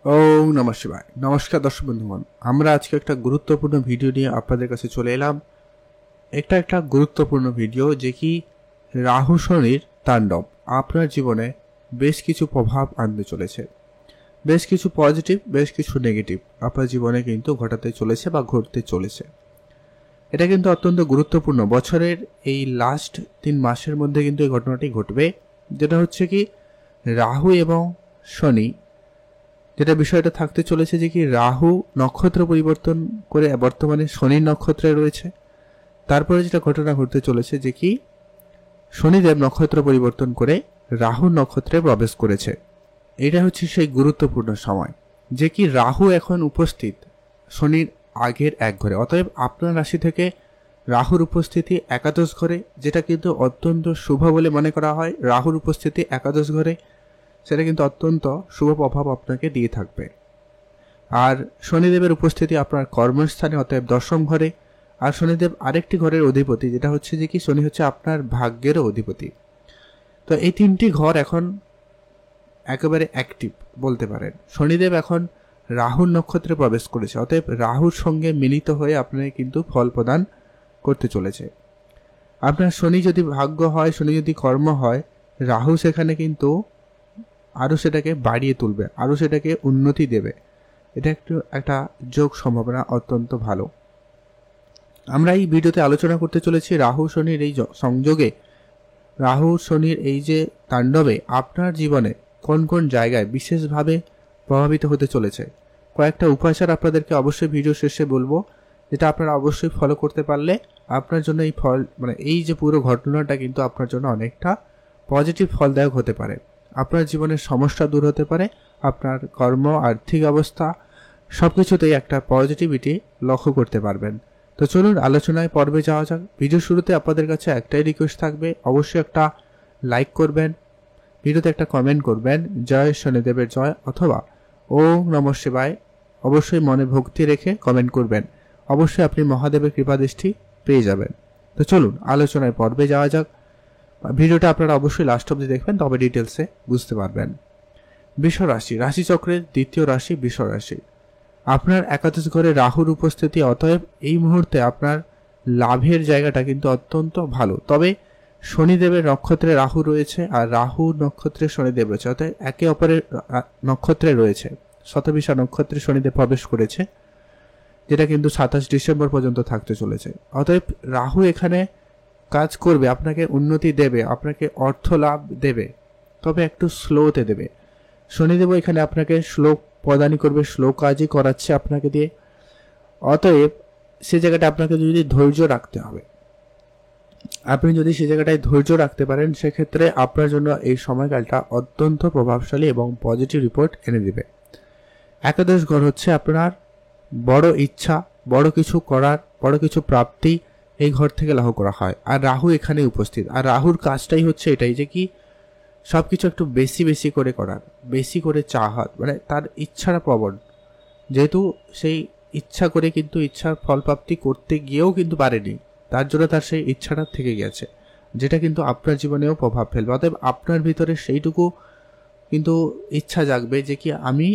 ওম নমঃ শিবায়। নমস্কার দর্শক বন্ধুগণ, আমরা আজকে একটা গুরুত্বপূর্ণ ভিডিও নিয়ে আপনাদের কাছে চলে এলাম। একটা গুরুত্বপূর্ণ ভিডিও যে কি রাহু শনির তাণ্ডব আপনার জীবনে বেশ কিছু প্রভাব আনতে চলেছে। বেশ কিছু পজিটিভ, বেশ কিছু নেগেটিভ আপনার জীবনে কিন্তু ঘটাতে চলেছে বা ঘটতে চলেছে। এটা কিন্তু অত্যন্ত গুরুত্বপূর্ণ। বছরের এই লাস্ট 3 মাসের মধ্যে কিন্তু এই ঘটনাটি ঘটবে, যেটা হচ্ছে কি রাহু এবং শনি, যেটা বিষয়টা থাকতে চলেছে যে কি রাহু নক্ষত্র পরিবর্তন করে বর্তমানে শনির নক্ষত্রে রয়েছে। তারপরে যেটা ঘটনা ঘটতে চলেছে যে কি শনিদেব নক্ষত্র পরিবর্তন করে রাহুর নক্ষত্রে প্রবেশ করেছে। এটা হচ্ছে সেই গুরুত্বপূর্ণ সময় যে কি রাহু এখন উপস্থিত শনির আগের এক ঘরে। অতএব আপনার রাশি থেকে রাহুর উপস্থিতি একাদশ ঘরে, যেটা কিন্তু অত্যন্ত শুভ বলে মনে করা হয়। রাহুর উপস্থিতি একাদশ ঘরে সেটা কিন্তু অত্যন্ত শুভ প্রভাব আপনাকে দিয়ে থাকবে। আর শনিদেবের উপস্থিতি আপনার কর্মস্থানে, অতএব দশম ঘরে। আর শনিদেব আরেকটি ঘরের অধিপতি, যেটা হচ্ছে যে কি শনি হচ্ছে আপনার ভাগ্যেরও অধিপতি। তো এই 3টি ঘর এখন একেবারে অ্যাক্টিভ বলতে পারেন। শনিদেব এখন রাহুর নক্ষত্রে প্রবেশ করেছে, অতএব রাহুর সঙ্গে মিলিত হয়ে আপনাকে কিন্তু ফল প্রদান করতে চলেছে। আপনার শনি যদি ভাগ্য হয়, শনি যদি কর্ম হয়, রাহু সেখানে কিন্তু আরও সেটাকে বাড়িয়ে তুলবে, আরও সেটাকে উন্নতি দেবে। এটা একটা যোগ সম্ভাবনা অত্যন্ত ভালো। আমরা এই ভিডিওতে আলোচনা করতে চলেছি রাহু শনির এই সংযোগে, রাহু শনির এই যে তাণ্ডবে আপনার জীবনে কোন কোন জায়গায় বিশেষভাবে প্রভাবিত হতে চলেছে। কয়েকটা উপাচার আপনাদেরকে অবশ্যই ভিডিও শেষে বলবো, যেটা আপনারা অবশ্যই ফলো করতে পারলে আপনার জন্য এই ফল এই যে পুরো ঘটনাটা কিন্তু আপনার জন্য অনেকটা পজিটিভ ফলদায়ক হতে পারে। আপনার জীবনের সমস্যা দূর হতে পারে, আপনার কর্ম, আর্থিক অবস্থা সবকিছুতেই একটা পজিটিভিটি লক্ষ্য করতে পারবেন। তো চলুন আলোচনায় পর্বে যাওয়া যাক। ভিডিও শুরুতে আপনাদের কাছে একটাই রিকোয়েস্ট থাকবে, অবশ্যই একটা লাইক করবেন, ভিডিওতে একটা কমেন্ট করবেন জয় শনিদেবের জয় অথবা ওম নমঃ শিবায় অবশ্যই মনে ভক্তি রেখে কমেন্ট করবেন। অবশ্যই আপনি মহাদেবের কৃপাদৃষ্টি পেয়ে যাবেন। তো চলুন আলোচনায় পর্বে যাওয়া যাক। ভিডিওটা আপনারা অবশ্যই লাস্ট অবধি দেখবেন, তবে ডিটেলসে বুঝতে পারবেন। বৃষ রাশি, রাশিচক্রের দ্বিতীয় রাশি বৃষ রাশি। আপনার একাদশ ঘরে রাহুর উপস্থিতি, অতএব এই মুহূর্তে আপনার লাভের জায়গাটা কিন্তু অত্যন্ত ভালো। তবে শনিদেবের নক্ষত্রে রাহু রয়েছে আর রাহু নক্ষত্রে শনিদেব রয়েছে, অতএব একে অপরের নক্ষত্রে রয়েছে। শতবিশা নক্ষত্রে শনিদেব প্রবেশ করেছে, যেটা কিন্তু 27 ডিসেম্বর পর্যন্ত থাকতে চলেছে। অতএব রাহু এখানে কাজ করবে, আপনাকে উন্নতি দেবে, আপনাকে অর্থ লাভ দেবে, তবে একটু স্লোতে দেবে। শনিদেব এখানে আপনাকে স্লো প্রদানই করবে, স্লো কাজই করাচ্ছে আপনাকে দিয়ে। অতএব সে জায়গাটা আপনাকে যদি ধৈর্য রাখতে হবে। আপনি যদি সে জায়গাটায় ধৈর্য রাখতে পারেন, সেক্ষেত্রে আপনার জন্য এই সময়কালটা অত্যন্ত প্রভাবশালী এবং পজিটিভ রিপোর্ট এনে দেবে। একাদশ ঘর হচ্ছে আপনার বড় ইচ্ছা, বড় কিছু করার, বড় কিছু প্রাপ্তি এই ঘর থেকে লাভ করা হয়। আর রাহু এখানে উপস্থিত, আর রাহুর কাজটাই হচ্ছে এটাই যে কি সবকিছু একটু বেশি বেশি করে করার, বেশি করে চাহাত, তার ইচ্ছাটা প্রবল। যেহেতু সেই ইচ্ছা করে কিন্তু ইচ্ছার ফল প্রাপ্তি করতে গিয়েও কিন্তু পারেনি, তার জন্য তার সেই ইচ্ছাটা থেকে গেছে, যেটা কিন্তু আপনার জীবনেও প্রভাব ফেলবে। অতএব আপনার ভিতরে সেইটুকু কিন্তু ইচ্ছা জাগবে যে কি আমি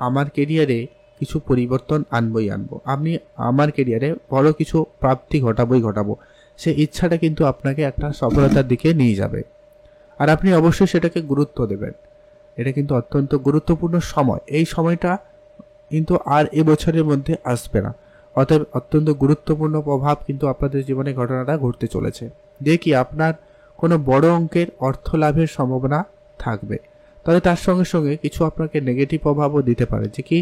আমার কেরিয়ারে কিছু পরিবর্তন আনবই আনবো, আমি আমার কেরিয়ারে বড় কিছু প্রাপ্তি ঘটাবো। সেই ইচ্ছাটা কিন্তু আপনাকে একটা সফলতার দিকে নিয়ে যাবে, আর আপনি অবশ্যই সেটাকে গুরুত্ব দেবেন। এটা কিন্তু অত্যন্ত গুরুত্বপূর্ণ সময়। এই সময়টা কিন্তু আর এবছরের মধ্যে আসবে না, অতএব অত্যন্ত গুরুত্বপূর্ণ প্রভাব কিন্তু আপনাদের জীবনে ঘটনাটা ঘটতে চলেছে, যে কি আপনার কোনো বড় অঙ্কের অর্থ লাভের সম্ভাবনা থাকবে। তবে তার সঙ্গে সঙ্গে কিছু আপনাকে নেগেটিভ প্রভাবও দিতে পারে, যে কি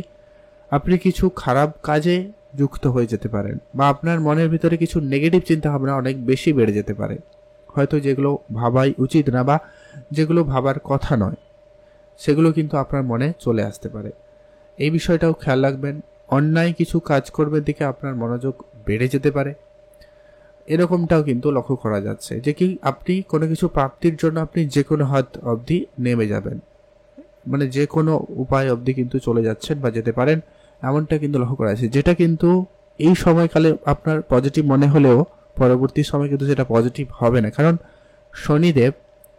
আপনি কিছু খারাপ কাজে যুক্ত হয়ে যেতে পারেন, বা আপনার মনের ভিতরে কিছু নেগেটিভ চিন্তাভাবনা অনেক বেশি বেড়ে যেতে পারে, হয়তো যেগুলো ভাবাই উচিত না বা যেগুলো ভাবার কথা নয়, সেগুলো কিন্তু আপনার মনে চলে আসতে পারে। এই বিষয়টাও খেয়াল রাখবেন। অন্যায় কিছু কাজ করবে দিকে আপনার মনোযোগ বেড়ে যেতে পারে, এরকমটাও কিন্তু লক্ষ্য করা যাচ্ছে, যে কি আপনি কোনো কিছু প্রাপ্তির জন্য আপনি যে কোনো হাত অবধি নেমে যাবেন, যে কোনো উপায় অবধি কিন্তু চলে যাচ্ছেন বা যেতে পারেন, এমনটা কিন্তু লক্ষ্য করা যাচ্ছে। যেটা কিন্তু এই সময়কালে আপনার পজিটিভ মনে হলেও পরবর্তী সময় কিন্তু সেটা পজিটিভ হবে না, কারণ শনিদেব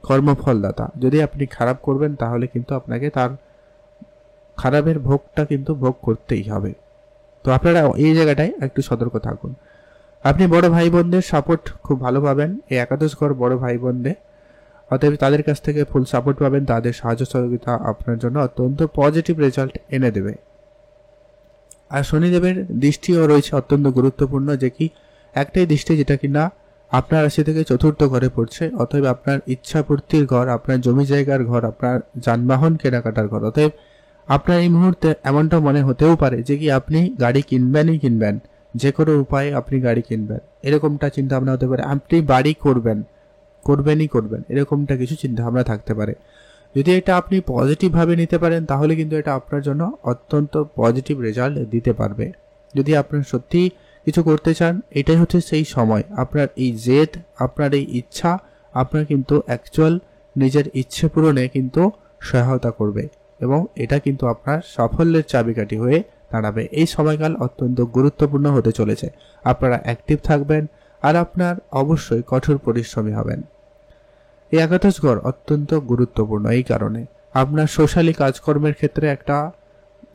কর্মফলদাতা। যদি আপনি খারাপ করবেন তাহলে কিন্তু আপনাকে তার খারাপের ভোগটা কিন্তু ভোগ করতেই হবে। তো আপনারা এই জায়গাটায় একটু সতর্ক থাকুন। আপনি বড় ভাই বোনদের সাপোর্ট খুব ভালো পাবেন এই একাদশ ঘর বড় ভাই বোনদের, অতএব তাদের কাছ থেকে ফুল সাপোর্ট পাবেন। তাদের সাহায্য সহযোগিতা আপনার জন্য অত্যন্ত পজিটিভ রেজাল্ট এনে দেবে। আর শনিদেবের দৃষ্টিও রয়েছে অত্যন্ত গুরুত্বপূর্ণ, যে কি একটাই দৃষ্টি যেটা কিনা আপনার রাশি থেকে চতুর্থ ঘরে পড়ছে। অতএব আপনার ইচ্ছা পূর্তির ঘর, আপনার জমি জায়গার ঘর, আপনার যানবাহন কেনাকাটার ঘর। অতএব আপনার এই মুহূর্তে এমনটা মনে হতেও পারে যে কি আপনি গাড়ি কিনবেন, যে কোনো উপায়ে আপনি গাড়ি কিনবেন, এরকমটা চিন্তা ভাবনা হতে পারে। আপনি বাড়ি করবেন, এরকমটা কিছু চিন্তা ভাবনা থাকতে পারে। যদি এটা আপনি পজিটিভভাবে নিতে পারেন তাহলে কিন্তু এটা আপনার জন্য অত্যন্ত পজিটিভ রেজাল্ট দিতে পারবে। যদি আপনি সত্যি কিছু করতে চান, এটাই হচ্ছে সেই সময়। আপনার এই জেদ, আপনার এই ইচ্ছা আপনার কিন্তু অ্যাকচুয়াল নিজের ইচ্ছে পূরণে কিন্তু সহায়তা করবে এবং এটা কিন্তু আপনার সাফল্যের চাবিকাঠি হয়ে দাঁড়াবে। এই সময়কাল অত্যন্ত গুরুত্বপূর্ণ হতে চলেছে। আপনারা অ্যাক্টিভ থাকবেন আর আপনার অবশ্যই কঠোর পরিশ্রমী হবেন। এই একাদশ ঘর অত্যন্ত গুরুত্বপূর্ণ এই কারণে আপনার সোশ্যালি কাজকর্মের ক্ষেত্রে একটা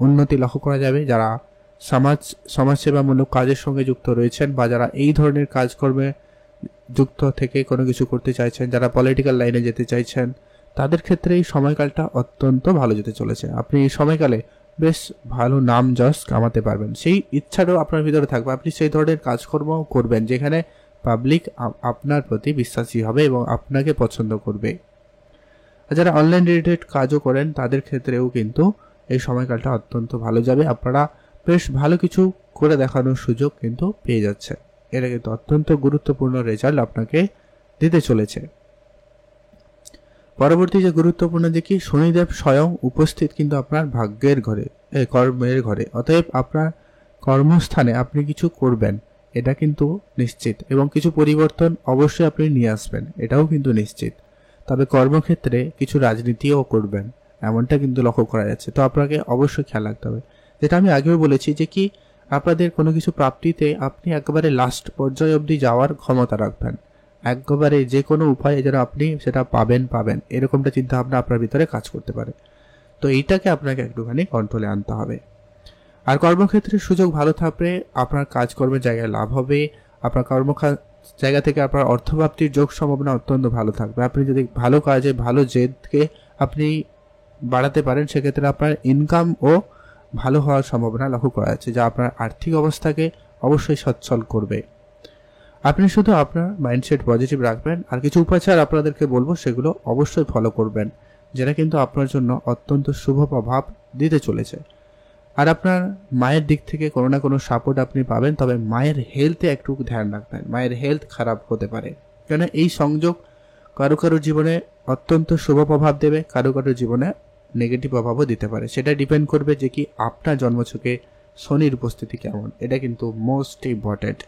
উন্নতি লক্ষ্য করা যাবে। যারা সমাজসেবামূলক কাজের সঙ্গে যুক্ত রয়েছেন বা যারা এই ধরনের কাজকর্মে যুক্ত থেকে কোনো কিছু করতে চাইছেন, যারা পলিটিক্যাল লাইনে যেতে চাইছেন, তাদের ক্ষেত্রে এই সময়কালটা অত্যন্ত ভালো যেতে চলেছে। আপনি এই সময়কালে বেশ ভালো নাম যশ কামাতে পারবেন, সেই ইচ্ছাটাও আপনার ভিতরে থাকবে। আপনি সেই ধরনের কাজকর্ম করবেন যেখানে পাবলিক আপনার প্রতি বিশ্বাসী হবে এবং আপনাকে পছন্দ করবে। যারা অনলাইন রিলেটেড কাজও করেন তাদের ক্ষেত্রেও কিন্তু এই সময়কালটা অত্যন্ত ভালো যাবে। আপনারা বেশ ভালো কিছু করে দেখানোর সুযোগ কিন্তু পেয়ে যাচ্ছে। এটা কিন্তু অত্যন্ত গুরুত্বপূর্ণ রেজাল্ট আপনাকে দিতে চলেছে। পরবর্তী যে গুরুত্বপূর্ণ দেখি, শনিদেব স্বয়ং উপস্থিত কিন্তু আপনার ভাগ্যের ঘরে, কর্মের ঘরে। অতএব আপনার কর্মস্থানে আপনি কিছু করবেন এটা কিন্তু নিশ্চিত, এবং কিছু পরিবর্তন অবশ্যই আপনি নিয়ে আসবেন এটাও কিন্তু নিশ্চিত। তবে কর্মক্ষেত্রে কিছু রাজনীতিও করবেন এমনটা কিন্তু লক্ষ্য করা যাচ্ছে। তো আপনাকে অবশ্যই খেয়াল রাখতে হবে, যেটা আমি আগেও বলেছি যে কি আপনাদের কোনো কিছু প্রাপ্তিতে আপনি একেবারে লাস্ট পর্যায়ে অবধি যাওয়ার ক্ষমতা রাখবেন। একবারে যে কোনো উপায়ে যেন আপনি সেটা পাবেন এরকমটা চিন্তা ভাবনা আপনার ভিতরে কাজ করতে পারে। তো এইটাকে আপনাকে একটুখানি কন্ট্রোলে আনতে হবে। আর কর্মক্ষেত্রে সুযোগ ভালো থাকবে, আপনার কাজকর্মের জায়গায় লাভ হবে, আপনার জায়গা থেকে আপনার অর্থপ্রাপ্তির যোগ সম্ভাবনা অত্যন্ত ভালো থাকবে। আপনি যদি ভালো কাজে ভালো জেদকে আপনি বাড়াতে পারেন সেক্ষেত্রে আপনার ইনকাম ও ভালো হওয়ার সম্ভাবনা লক্ষ্য করা যাচ্ছে, যা আপনার আর্থিক অবস্থাকে অবশ্যই সচ্ছল করবে। আপনি শুধু আপনার মাইন্ডসেট পজিটিভ রাখবেন আর কিছু উপাচার আপনাদেরকে বলবো সেগুলো অবশ্যই ফলো করবেন, যেটা কিন্তু আপনার জন্য অত্যন্ত শুভ প্রভাব দিতে চলেছে। আর আপনার মায়ের দিক থেকে কোনো না কোনো সাপোর্ট আপনি পাবেন, তবে মায়ের হেলথে একটু ধ্যান রাখবেন। মায়ের হেলথ খারাপ হতে পারে, কেন এই সংযোগ কারো কারো জীবনে অত্যন্ত শুভ প্রভাব দেবে, কারো কারো জীবনে নেগেটিভ প্রভাবও দিতে পারে। সেটা ডিপেন্ড করবে যে কি আপনার জন্মছকে শনির উপস্থিতি কেমন, এটা কিন্তু মোস্ট ইম্পর্টেন্ট।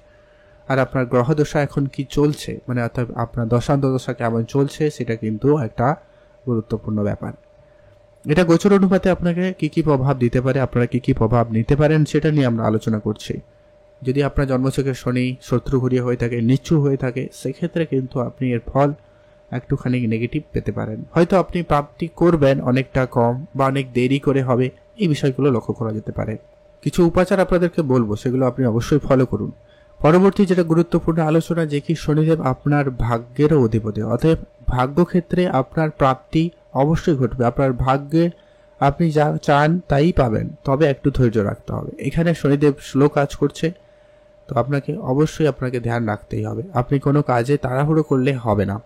আর আপনার গ্রহদশা এখন কি চলছে, মানে অর্থাৎ আপনার দশা কেমন চলছে, সেটা কিন্তু একটা গুরুত্বপূর্ণ ব্যাপার। এটা গোচর অনুপাতে আপনাকে কি প্রভাব দিতে পারে, আপনারা কি প্রভাব নিতে পারেন সেটা নিয়ে আমরা আলোচনা করছি। যদি আপনার জন্মছকে শনি শত্রু ঘুরিয়ে হয়ে থাকে, নিচু হয়ে থাকে, সেক্ষেত্রে কিন্তু আপনি এর ফল একটুখানি নেগেটিভ পেতে পারেন। হয়তো আপনি প্রাপ্তি করবেন অনেকটা কম বা অনেক দেরি করে হবে, এই বিষয়গুলো লক্ষ্য করা যেতে পারে। কিছু উপাচার আপনাদেরকে বলবো, সেগুলো আপনি অবশ্যই ফলো করুন। পরবর্তী যেটা গুরুত্বপূর্ণ আলোচনা, যে কি শনিদেব আপনার ভাগ্যেরও অধিপতি, অতএব ভাগ্যক্ষেত্রে আপনার প্রাপ্তি অবশ্যই ঘটবে। আপনার ভাগ্যে আপনি যা চান তাই পাবেন, তবে একটু ধৈর্য রাখতে হবে। এখানে শনিদেব স্লো কাজ করছে, তো আপনাকে ধ্যান রাখতেই হবে। আপনি কোনো কাজে তাড়াহুড়ো করলে হবে না,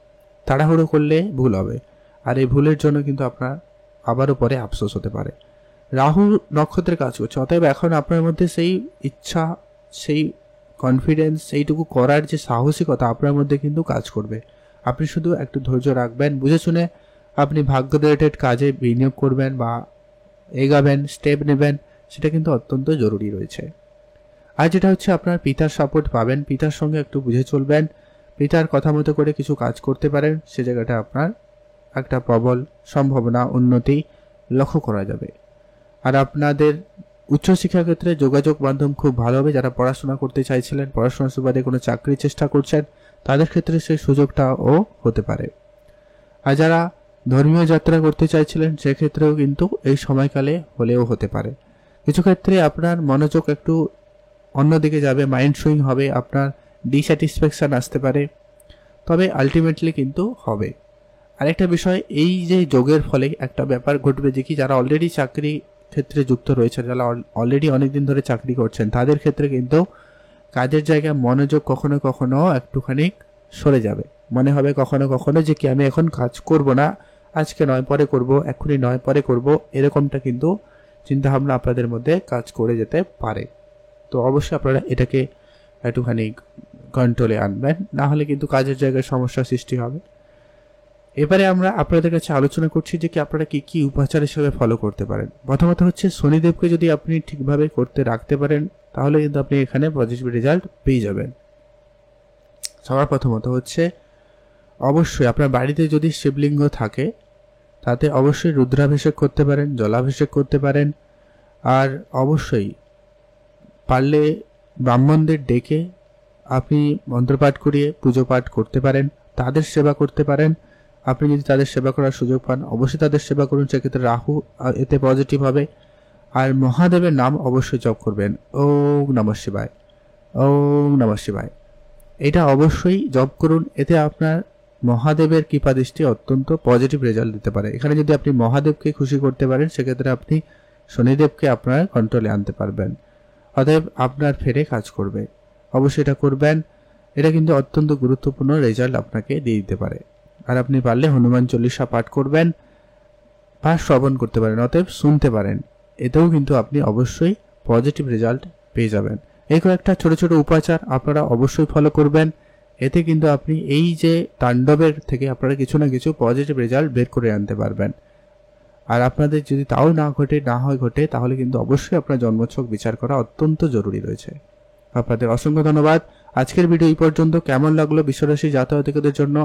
তাড়াহুড়ো করলে ভুল হবে, আর এই ভুলের জন্য কিন্তু আপনার আবারও পরে আফসোস হতে পারে। রাহু নক্ষত্রে কাজ করছে, অতএব এখন আপনার মধ্যে সেই ইচ্ছা, সেই কনফিডেন্স, সেইটুকু করার যে সাহসিকতা আপনার মধ্যে কিন্তু কাজ করবে। আপনি শুধু একটু ধৈর্য রাখবেন, বুঝে শুনে আপনি ভাগ্য রিলেটেড কাজে বিনিয়োগ করবেন বা এগাবেন, স্টেপ নেবেন, সেটা কিন্তু অত্যন্ত জরুরি রয়েছে। আর যেটা হচ্ছে আপনার পিতার সাপোর্ট পাবেন, পিতার সঙ্গে একটু বুঝে চলবেন, পিতার কথা মতো করে কিছু কাজ করতে পারেন, সে জায়গাটা আপনার একটা প্রবল সম্ভাবনা উন্নতি লক্ষ্য করা যাবে। আর আপনাদের উচ্চশিক্ষা ক্ষেত্রে যোগাযোগ মাধ্যম খুব ভালো হবে। যারা পড়াশোনা করতে চাইছিলেন, পড়াশোনার সুবাদে কোনো চাকরির চেষ্টা করছেন, তাদের ক্ষেত্রে সেই সুযোগটাও হতে পারে। আর যারা ধর্মীয় যাত্রা করতে চাইছিলেন সেক্ষেত্রেও কিন্তু এই সময়কালে হলেও হতে পারে। কিছু ক্ষেত্রে আপনার মনোযোগ একটু অন্যদিকে যাবে, মাইন্ড সুইং হবে, আপনার ডিস্যাটিসফ্যাকশন আসতে পারে, তবে আলটিমেটলি কিন্তু হবে। আরেকটা বিষয়, এই যে যোগের ফলে একটা ব্যাপার ঘটবে যে কি যারা অলরেডি চাকরি ক্ষেত্রে যুক্ত রয়েছে, যারা অলরেডি অনেকদিন ধরে চাকরি করছেন, তাদের ক্ষেত্রে কিন্তু কাজের জায়গায় মনোযোগ কখনো কখনো একটুখানি সরে যাবে। মনে হবে কখনো কখনো যে কি আমি এখন কাজ করব না, আজকে নয় পরে করব, এখনই নয় পরে করব, এরকমটা কিন্তু চিন্তাভাবনা আপনাদের মধ্যে কাজ করে যেতে পারে। তো অবশ্যই আপনারা এটাকে একটুখানি কন্ট্রোলে আনবেন, না হলে কিন্তু কাজের জায়গায় সমস্যার সৃষ্টি হবে। এবারে আমরা আপনাদের কাছে আলোচনা করছি যে কি আপনারা কি কি উপাচার হিসেবে ফলো করতে পারেন। প্রথমত হচ্ছে শনিদেবকে যদি আপনি ঠিকভাবে করতে রাখতে পারেন তাহলে কিন্তু আপনি এখানে পজিটিভ রেজাল্ট পেয়ে যাবেন। সবার প্রথমত হচ্ছে অবশ্যই আপনার বাড়িতে যদি শিবলিঙ্গ থাকে তাতে অবশ্যই রুদ্রাভিষেক করতে পারেন, জলাভিষেক করতে পারেন, আর অবশ্যই পারলে ব্রাহ্মণদের ডেকে আপনি মন্ত্রপাঠ করিয়ে পুজো পাঠ করতে পারেন, তাদের সেবা করতে পারেন। আপনি যদি তাদের সেবা করার সুযোগ পান অবশ্যই তাদের সেবা করুন, সেক্ষেত্রে রাহু এতে পজিটিভ হবে। আর মহাদেবের নাম অবশ্যই জপ করবেন, ওম নমঃ শিবায়, ওম নমঃ শিবায়, এটা অবশ্যই জপ করুন। এতে আপনার মহাদেবের কৃপা দৃষ্টি অত্যন্ত পজিটিভ রেজাল্ট দিতে পারে। এখানে যদি আপনি মহাদেবকে খুশি করতে পারেন সেক্ষেত্রে আপনি শনিদেবকে আপনার কন্ট্রোলে আনতে পারবেন, অতএব আপনার ফেরে কাজ করবে। অবশ্যই এটা করবেন, এটা কিন্তু অত্যন্ত গুরুত্বপূর্ণ রেজাল্ট আপনাকে দিয়ে দিতে পারে। আর আপনি পারলে হনুমান চল্লিশা পাঠ করবেন বা শ্রবণ করতে পারেন, অতএব শুনতে পারেন, এতেও কিন্তু আপনি অবশ্যই পজিটিভ রেজাল্ট পেয়ে যাবেন। এই কয়েকটা ছোট ছোট উপাচার আপনারা অবশ্যই ফলো করবেন, এতে কিন্তু আপনি এই যে তাণ্ডবের থেকে আপনারা কিছু না কিছু পজিটিভ রেজাল্ট বের করে আনতে পারবেন। আর আপনাদের যদি তাও না ঘটে তাহলে কিন্তু অবশ্যই আপনার জন্মছক বিচার করা অত্যন্ত জরুরি রয়েছে। আপনাদের অসংখ্য ধন্যবাদ। আজকের ভিডিও এই পর্যন্ত। কেমন লাগলো বিশ্বরাশি জাতকদের জন্য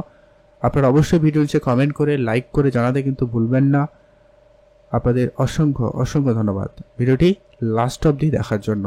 আপনারা অবশ্যই ভিডিও নিচে কমেন্ট করে লাইক করে জানাতে কিন্তু ভুলবেন না। আপনাদের অসংখ্য ধন্যবাদ ভিডিওটি লাস্ট অবধি দেখার জন্য।